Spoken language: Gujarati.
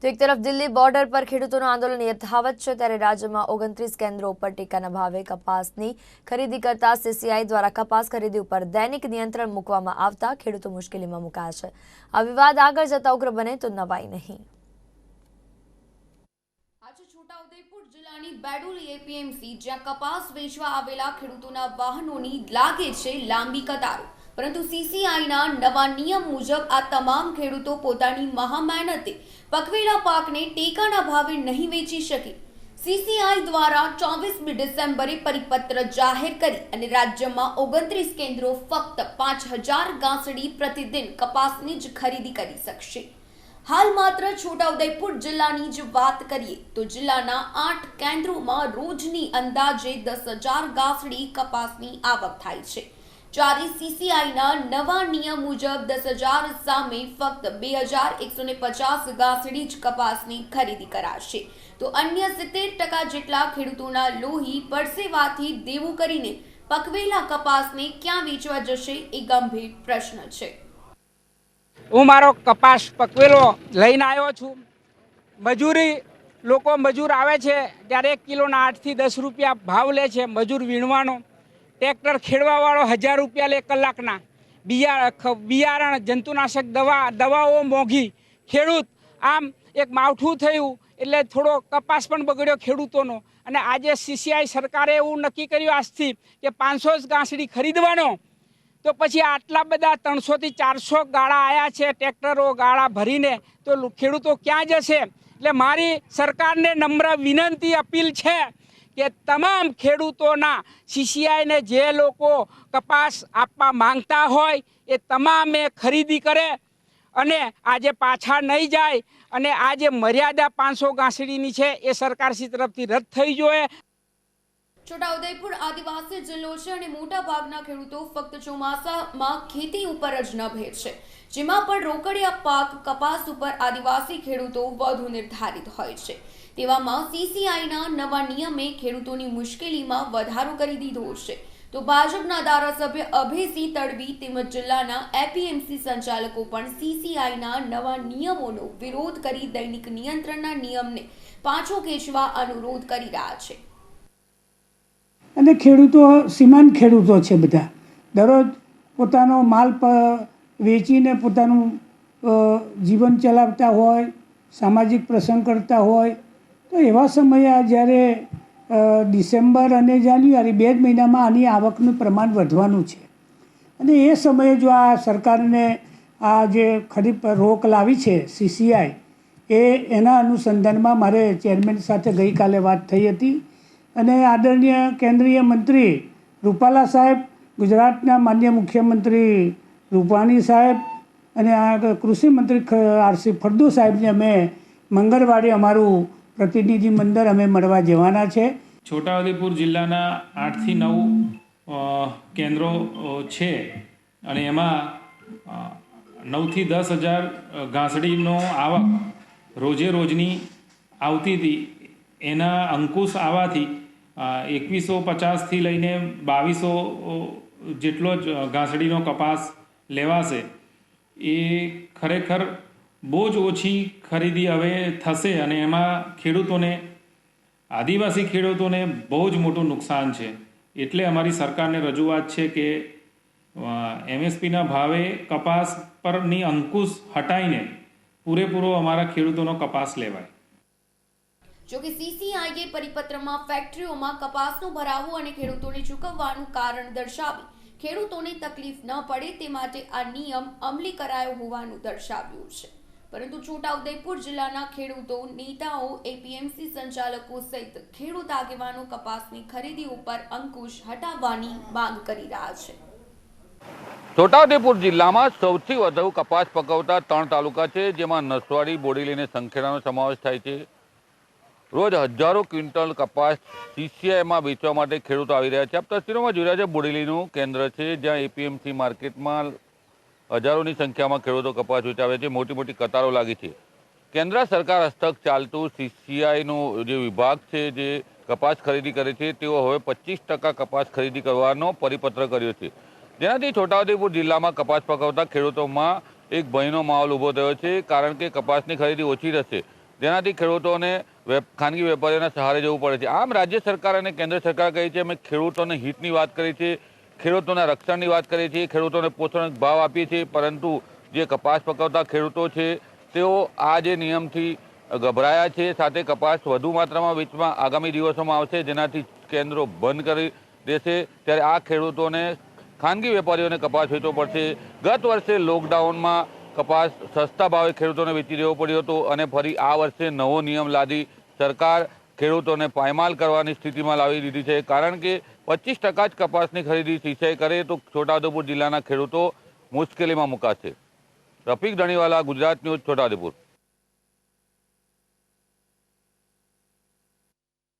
તો એક તરફ દિલ્હી બોર્ડર પર ખેડૂતોનું આંદોલન યથાવત છે, ત્યારે રાજ્યમાં 29 કેન્દ્રો ઉપર ટેકાના ભાવે કપાસની ખરીદી કરતા સીસીઆઈ દ્વારા કપાસ ખરીદી ઉપર દૈનિક નિયંત્રણ મૂકવામાં આવતા ખેડૂતો મુશ્કેલીમાં મુકાયા છે। આ વિવાદ આગળ જતા ઉગ્ર બને તો નવાઈ નહીં। આજે છોટાઉદેપુર જિલ્લાની બેડુલી એપીએમસી જ્યાં કપાસ વેચવા આવેલા ખેડૂતોના વાહનોની લાગે છે લાંબી કતારો, પરંતુ સીસીઆઈના નવા નિયમ મુજબ આ તમામ ખેડૂતો પોતાની મહામહેનતે પકવેલા પાકને ટેકાના ભાવે નહીં વેચી શકે। સીસીઆઈ દ્વારા 24મી ડિસેમ્બરે પરિપત્ર જાહેર કરી અને રાજ્યમાં 29 કેન્દ્રો ફક્ત 5000 ગાંસડી પ્રતિદિન કપાસની જ ખરીદી કરી શકશે। હાલ માત્ર છોટાઉદેપુર જિલ્લાની જ વાત કરીએ તો જિલ્લાના 8 કેન્દ્રોમાં રોજની અંદાજે 10,000 ગાંસડી કપાસની આવક થાય છે, જ્યારે સીસીઆઈના નવા નિયમ મુજબ 10,000 સામે ફક્ત 2,150 ગાંસડી જ કપાસની ખરીદી કરાશે, તો અન્ય 70% જેટલા ખેડૂતોના લોહી પરસેવાથી દેવું કરીને પકવેલા કપાસને ક્યાં વેચવા જશે એ ગંભીર પ્રશ્ન છે। હું મારો કપાસ પકવેલો લઈને આવ્યો છું। મજૂરી લોકો મજૂર આવે છે ત્યારે 1 કિલોના 8 થી 10 રૂપિયા ભાવ લે છે મજૂર વીણવાનો। ટ્રેક્ટર ખેડવાવાળો 1000 રૂપિયા લે કલાકના। બિયારણ જંતુનાશક દવાઓ મોંઘી। ખેડૂત આમ એક માવઠું થયું એટલે થોડો કપાસ પણ બગડ્યો ખેડૂતોનો। અને આજે સીસીઆઈ સરકારે એવું નક્કી કર્યું આજથી કે 500 જ ગાંસડી ખરીદવાનો, તો પછી આટલા બધા 300 થી 400 ગાળા આવ્યા છે ટ્રેક્ટરો ગાળા ભરીને, તો ખેડૂતો ક્યાં જશે? એટલે મારી સરકારને નમ્ર વિનંતી અપીલ છે કે તમામ ખેડૂતોના સીસીઆઈને જે લોકો કપાસ આપવા માંગતા હોય એ તમામે ખરીદી કરે અને આજે પાછા નહીં જાય, અને આ જે મર્યાદા 500 ગાંસડીની છે એ સરકારશ્રી તરફથી રદ થઈ જોઈએ। છોટાઉદેપુર આદિવાસી જિલ્લો છે અને મોટા ભાગના ખેડૂતો ફક્ત ચોમાસામાં ખેતી ઉપર જ નિર્ભર છે, જેમાં પણ રોકડિયા પાક કપાસ ઉપર આદિવાસી ખેડૂતો વધુ નિર્ધારિત હોય છે। તેવામાં સીસીઆઈના નવા નિયમે ખેડૂતોની મુશ્કેલીમાં વધારો કરી દીધો છે, તો ભાજપના ધારાસભ્ય અભયસિંહ તડવી તેમજ જિલ્લાના એપીએમસી સંચાલકો પણ સીસીઆઈના નવા નિયમોનો વિરોધ કરી દૈનિક નિયંત્રણના નિયમને પાછો ખેંચવા અનુરોધ કરી રહ્યા છે। અને ખેડૂતો સીમાંત ખેડૂતો છે બધા, દરરોજ પોતાનો માલ વેચીને પોતાનું જીવન ચલાવતા હોય, સામાજિક પ્રસંગ કરતા હોય, તો એવા સમયે આ જ્યારે ડિસેમ્બર અને જાન્યુઆરી 2 જ મહિનામાં આની આવકનું પ્રમાણ વધવાનું છે, અને એ સમયે જો આ સરકારને આ જે ખરીફ રોક લાવી છે સીસીઆઈ, એના અનુસંધાનમાં મારે ચેરમેન સાથે ગઈકાલે વાત થઈ હતી, અને આદરણીય કેન્દ્રીય મંત્રી રૂપાલા સાહેબ, ગુજરાતના માન્ય મુખ્યમંત્રી રૂપાણી સાહેબ અને આ કૃષિ મંત્રી આરસી ફળદુ સાહેબને અમે મંગળવારે અમારું પ્રતિનિધિ મંડળ અમે મળવા જવાના છે। છોટાઉદેપુર જિલ્લાના 8 થી 9 કેન્દ્રો છે અને એમાં 9 થી 10,000 ગાંસડીનો આવક રોજે રોજની આવતી હતી। એના અંકુશ આવવાથી 2150 થી લઈને 2200 જેટલો જ ગાંસડીનો કપાસ લેવાશે। એ ખરેખર બહુ જ ઓછી ખરીદી હવે થશે અને એમાં ખેડૂતોને, આદિવાસી ખેડૂતોને બહુ જ મોટું નુકસાન છે। એટલે અમારી સરકારને રજૂઆત છે કે એમએસપીના ભાવે કપાસ પરની અંકુશ હટાવીને પૂરેપૂરો અમારા ખેડૂતોનો કપાસ લેવાય। જોકે સીસીઆઈએ પરિપત્રમાં ફેક્ટરીઓમાં કપાસનો ભરાવો અને ખેડૂતોને ચૂકવવાનું કારણ દર્શાવી ખેડૂતોને તકલીફ ન પડે તે માટે આ નિયમ અમલી કરાયો હોવાનું દર્શાવ્યું છે, પરંતુ છોટાઉદેપુર જિલ્લાના ખેડૂતો, નેતાઓ, એપીએમસી સંચાલકો સહિત ખેડૂત આગેવાનો કપાસની ખરીદી ઉપર અંકુશ હટાવવાની માંગ કરી રહ્યા છે। છોટાઉદેપુર જિલ્લામાં સૌથી વધુ કપાસ પકવતા 3 તાલુકા છે, જેમાં નસવાડી, બોડેલી અને સંખેડાનો સમાવેશ થાય છે। રોજ હજારો ક્વિન્ટલ કપાસ સીસીઆઈમાં વેચવા માટે ખેડૂતો આવી રહ્યા છે। આપ તસવીરોમાં જોઈ રહ્યા છે બોડેલીનું કેન્દ્ર છે, જ્યાં એપીએમસી માર્કેટમાં હજારોની સંખ્યામાં ખેડૂતો કપાસ વેચાવે છે। મોટી મોટી કતારો લાગી છે। કેન્દ્ર સરકાર હસ્તક ચાલતું સીસીઆઈનું જે વિભાગ છે જે કપાસ ખરીદી કરે છે, તેઓ હવે 25% કપાસ ખરીદી કરવાનો પરિપત્ર કર્યો છે, જેનાથી છોટાઉદેપુર જિલ્લામાં કપાસ પકવતા ખેડૂતોમાં એક ભયનો માહોલ ઊભો થયો છે, કારણ કે કપાસની ખરીદી ઓછી રહેશે જેનાથી ખેડૂતોને ખાનગી વેપારીઓના સહારે જવું પડે છે। આમ રાજ્ય સરકાર અને કેન્દ્ર સરકાર કહી છે અમે ખેડૂતોને હિતની વાત કરી છે, ખેડૂતોના રક્ષણની વાત કરીએ છીએ, ખેડૂતોને પોષણ ભાવ આપીએ છીએ, પરંતુ જે કપાસ પકવતા ખેડૂતો છે તેઓ આ જે નિયમથી ગભરાયા છે, સાથે કપાસ વધુ માત્રામાં વેચવામાં આગામી દિવસોમાં આવશે, જેનાથી કેન્દ્રો બંધ કરી દેશે, ત્યારે આ ખેડૂતોને ખાનગી વેપારીઓને કપાસ વેચવો પડશે। ગત વર્ષે લોકડાઉનમાં કપાસ સસ્તા ભાવે ખેડૂતોને વેચી દેવો પડ્યો હતો અને ફરી આ વર્ષે નવો નિયમ લાદી સરકાર ખેડૂતોને પાયમાલ કરવાની સ્થિતિમાં લાવી દીધી છે, કારણ કે 25% જ કપાસની ખરીદી સીસીઆઈ કરે તો છોટાઉદેપુર જિલ્લાના ખેડૂતો મુશ્કેલીમાં મુકાશે। રફીક ધણીવાલા, ગુજરાત ન્યૂઝ, છોટાઉદેપુર।